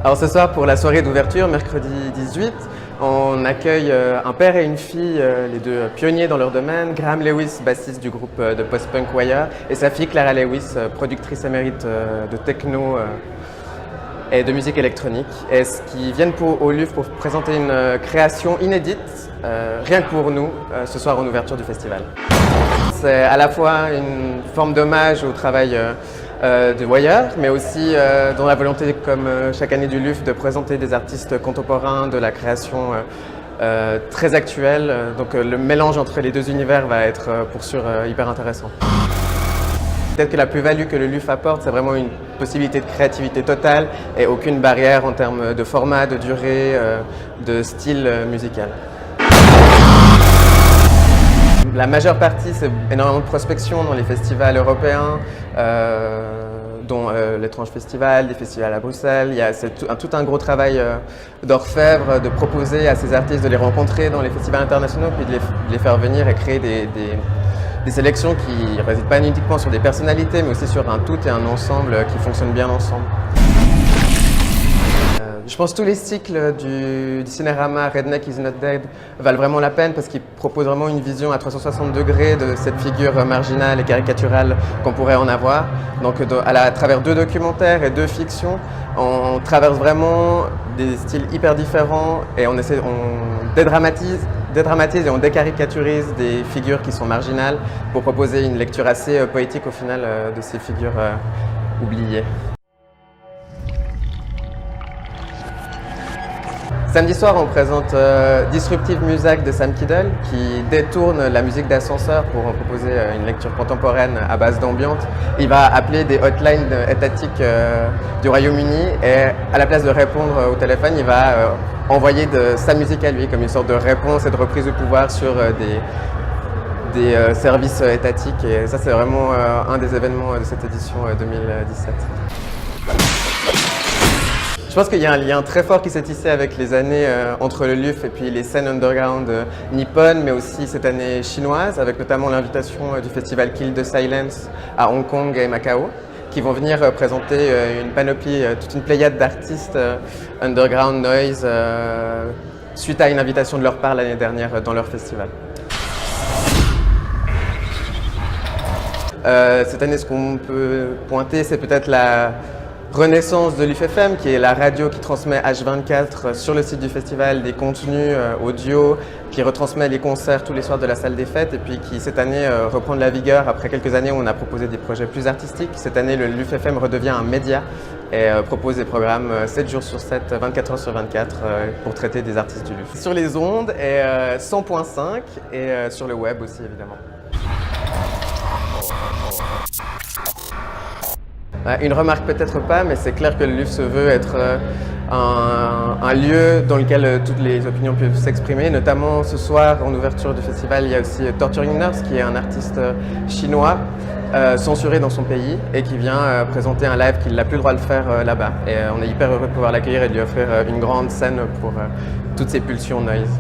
Alors ce soir, pour la soirée d'ouverture, mercredi 18, on accueille un père et une fille, les deux pionniers dans leur domaine, Graham Lewis, bassiste du groupe de post-punk Wire, et sa fille Clara Lewis, productrice émérite de techno et de musique électronique, et qui viennent au LUF pour présenter une création inédite, rien que pour nous, ce soir en ouverture du festival. C'est à la fois une forme d'hommage au travail de Wire, mais aussi dans la volonté, comme chaque année du LUF, de présenter des artistes contemporains, de la création très actuelle. Donc le mélange entre les deux univers va être pour sûr hyper intéressant. Peut-être que la plus-value que le LUF apporte, c'est vraiment une possibilité de créativité totale et aucune barrière en termes de format, de durée, de style musical. La majeure partie, c'est énormément de prospection dans les festivals européens, dont l'Étrange Festival, des festivals à Bruxelles. Il y a tout un gros travail d'orfèvre, de proposer à ces artistes de les rencontrer dans les festivals internationaux, puis de les faire venir et créer des sélections qui ne résident pas uniquement sur des personnalités, mais aussi sur un tout et un ensemble qui fonctionnent bien ensemble. Je pense que tous les cycles du cinérama Redneck is not dead valent vraiment la peine parce qu'ils proposent vraiment une vision à 360 degrés de cette figure marginale et caricaturale qu'on pourrait en avoir. Donc à travers 2 documentaires et 2 fictions, on traverse vraiment des styles hyper différents et on dédramatise et on décaricaturise des figures qui sont marginales pour proposer une lecture assez poétique au final de ces figures oubliées. Samedi soir, on présente Disruptive Music de Sam Kiddle qui détourne la musique d'ascenseur pour en proposer une lecture contemporaine à base d'ambiance. Il va appeler des hotlines étatiques du Royaume-Uni et à la place de répondre au téléphone, il va envoyer sa musique à lui comme une sorte de réponse et de reprise de pouvoir sur des services étatiques. Et ça, c'est vraiment un des événements de cette édition 2017. Je pense qu'il y a un lien très fort qui s'est tissé avec les années entre le LUF et puis les scènes underground nippones, mais aussi cette année chinoise, avec notamment l'invitation du festival Kill the Silence à Hong Kong et Macao, qui vont venir présenter une panoplie, toute une pléiade d'artistes underground noise, suite à une invitation de leur part l'année dernière dans leur festival. Cette année, ce qu'on peut pointer, c'est peut-être la renaissance de l'UFFM, qui est la radio qui transmet H24 sur le site du festival des contenus audio, qui retransmet les concerts tous les soirs de la salle des fêtes et puis qui cette année reprend de la vigueur après quelques années où on a proposé des projets plus artistiques. Cette année, le l'UFFM redevient un média et propose des programmes 7 jours sur 7, 24 heures sur 24 pour traiter des artistes du LUF. Sur les ondes et 100.5 et sur le web aussi évidemment. Une remarque peut-être pas, mais c'est clair que le LUF se veut être un lieu dans lequel toutes les opinions peuvent s'exprimer. Notamment ce soir, en ouverture du festival, il y a aussi Torturing Nurse, qui est un artiste chinois censuré dans son pays et qui vient présenter un live qu'il n'a plus le droit de faire là-bas. Et on est hyper heureux de pouvoir l'accueillir et de lui offrir une grande scène pour toutes ses pulsions noise.